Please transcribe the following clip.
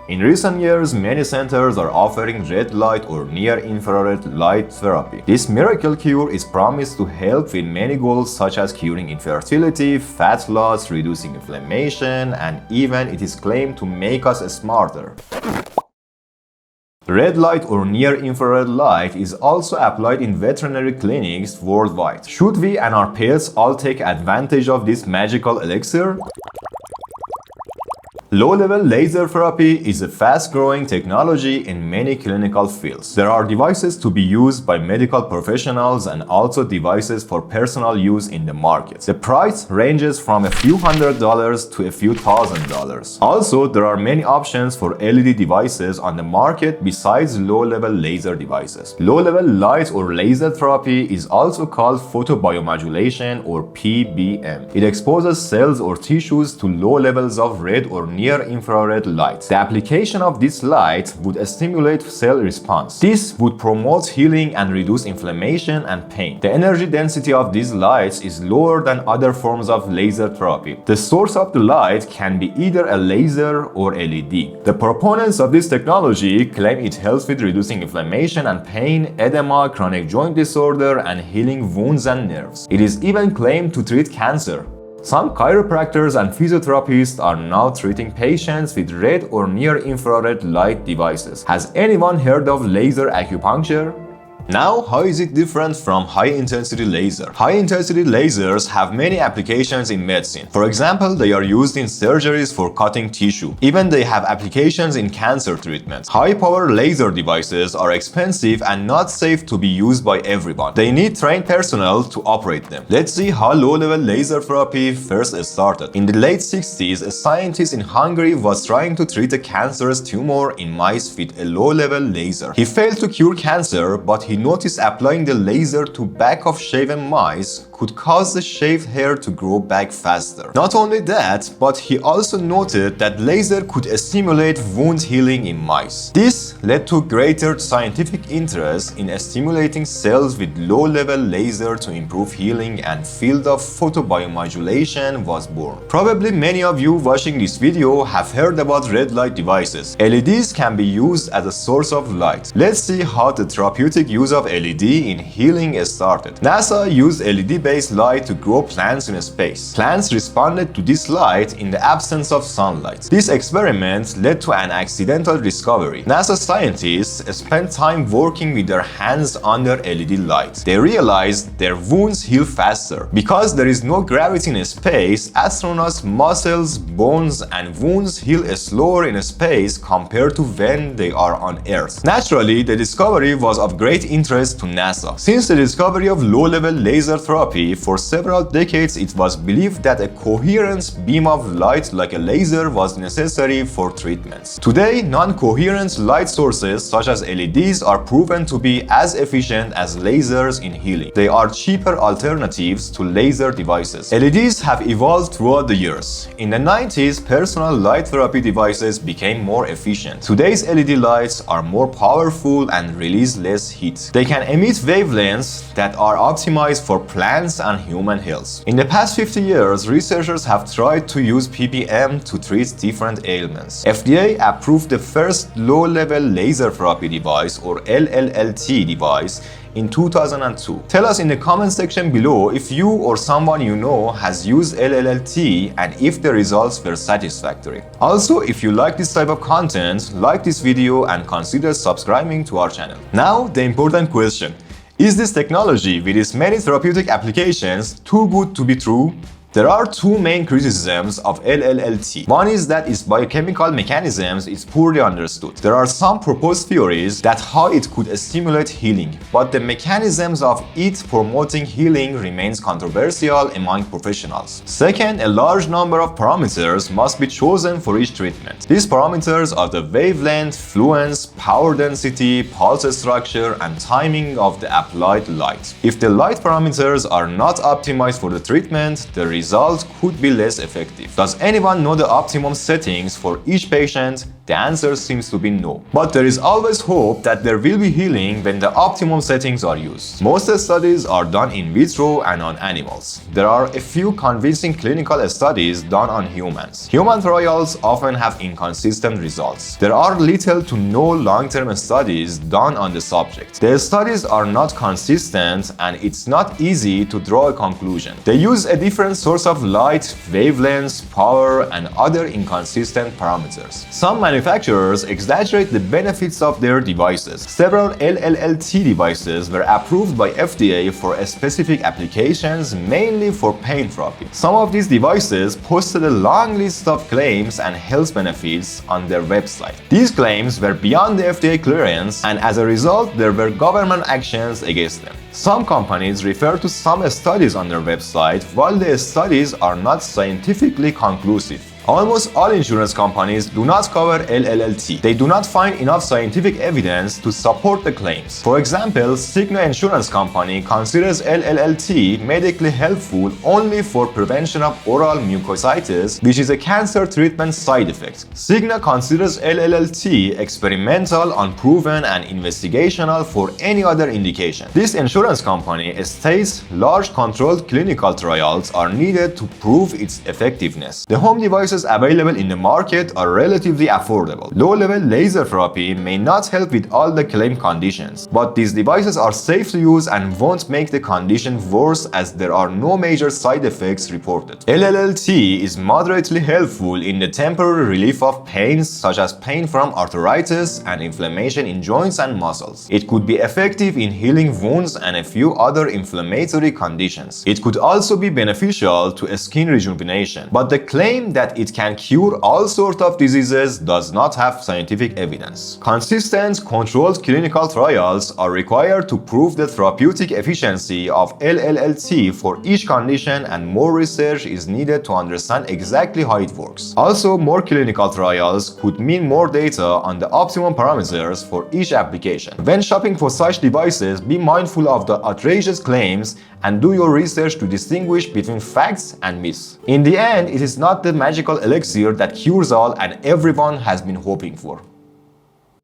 In recent years, many centers are offering red light or near-infrared light therapy. This miracle cure is promised to help with many goals such as curing infertility, fat loss, reducing inflammation, and even it is claimed to make us smarter. Red light or near-infrared light is also applied in veterinary clinics worldwide. Should we and our pets all take advantage of this magical elixir? Low-level laser therapy is a fast-growing technology in many clinical fields. There are devices to be used by medical professionals and also devices for personal use in the market. The price ranges from a few $100s to a few $1,000s. Also, there are many options for LED devices on the market besides low-level laser devices. Low-level light or laser therapy is also called photobiomodulation or PBM. It exposes cells or tissues to low levels of red or near-infrared light. The application of this light would stimulate cell response. This would promote healing and reduce inflammation and pain. The energy density of these lights is lower than other forms of laser therapy. The source of the light can be either a laser or LED. The proponents of this technology claim it helps with reducing inflammation and pain, edema, chronic joint disorder, and healing wounds and nerves. It is even claimed to treat cancer. Some chiropractors and physiotherapists are now treating patients with red or near-infrared light devices. Has anyone heard of laser acupuncture? Now, how is it different from high-intensity laser? High-intensity lasers have many applications in medicine. For example, they are used in surgeries for cutting tissue. Even they have applications in cancer treatment. High-power laser devices are expensive and not safe to be used by everyone. They need trained personnel to operate them. Let's see how low-level laser therapy first started. In the late 60s, a scientist in Hungary was trying to treat a cancerous tumor in mice with a low-level laser. He failed to cure cancer, but he noticed applying the laser to back of shaven mice could cause the shaved hair to grow back faster. Not only that, but he also noted that laser could stimulate wound healing in mice. This led to greater scientific interest in stimulating cells with low-level laser to improve healing, and field of photobiomodulation was born. Probably many of you watching this video have heard about red light devices. LEDs can be used as a source of light. Let's see how the therapeutic use of LED in healing started. NASA used LED-based light to grow plants in space. Plants responded to this light in the absence of sunlight. This experiment led to an accidental discovery. NASA scientists spent time working with their hands under LED light. They realized their wounds heal faster. Because there is no gravity in space, astronauts' muscles, bones, and wounds heal slower in space compared to when they are on Earth. Naturally, the discovery was of great interest to NASA. Since the discovery of low-level laser therapy, for several decades it was believed that a coherent beam of light like a laser was necessary for treatments. Today, non-coherent light sources such as LEDs are proven to be as efficient as lasers in healing. They are cheaper alternatives to laser devices. LEDs have evolved throughout the years. In the 90s, personal light therapy devices became more efficient. Today's LED lights are more powerful and release less heat. They can emit wavelengths that are optimized for plants and human health. In the past 50 years, researchers have tried to use PBM to treat different ailments. FDA approved the first low-level laser therapy device, or LLLT device, in 2002. Tell us in the comment section below if you or someone you know has used LLLT and if the results were satisfactory. Also, if you like this type of content, like this video and consider subscribing to our channel. Now, the important question. Is this technology with its many therapeutic applications too good to be true? There are two main criticisms of LLLT. One is that its biochemical mechanisms is poorly understood. There are some proposed theories that how it could stimulate healing, but the mechanisms of it promoting healing remains controversial among professionals. Second, a large number of parameters must be chosen for each treatment. These parameters are the wavelength, fluence, power density, pulse structure, and timing of the applied light. If the light parameters are not optimized for the treatment, the result could be less effective. Does anyone know the optimum settings for each patient? The answer seems to be no. But there is always hope that there will be healing when the optimum settings are used. Most studies are done in vitro and on animals. There are a few convincing clinical studies done on humans. Human trials often have inconsistent results. There are little to no long-term studies done on the subject. The studies are not consistent and it's not easy to draw a conclusion. They use a different source of light, wavelengths, power, and other inconsistent parameters. Some manufacturers exaggerate the benefits of their devices. Several LLLT devices were approved by FDA for specific applications, mainly for pain therapy. Some of these devices posted a long list of claims and health benefits on their website. These claims were beyond the FDA clearance, and as a result, there were government actions against them. Some companies refer to some studies on their website, while the studies are not scientifically conclusive. Almost all insurance companies do not cover LLLT. They do not find enough scientific evidence to support the claims. For example, Cigna Insurance Company considers LLLT medically helpful only for prevention of oral mucositis, which is a cancer treatment side effect. Cigna considers LLLT experimental, unproven, and investigational for any other indication. This insurance company states large controlled clinical trials are needed to prove its effectiveness. The home devices available in the market are relatively affordable. Low-level laser therapy may not help with all the claimed conditions, but these devices are safe to use and won't make the condition worse as there are no major side effects reported. LLLT is moderately helpful in the temporary relief of pains such as pain from arthritis and inflammation in joints and muscles. It could be effective in healing wounds and a few other inflammatory conditions. It could also be beneficial to skin rejuvenation, but the claim that it can cure all sorts of diseases does not have scientific evidence. Consistent, controlled clinical trials are required to prove the therapeutic efficiency of LLLT for each condition, and more research is needed to understand exactly how it works. Also, more clinical trials could mean more data on the optimum parameters for each application. When shopping for such devices, be mindful of the outrageous claims and do your research to distinguish between facts and myths. In the end, it is not the magical elixir that cures all and everyone has been hoping for.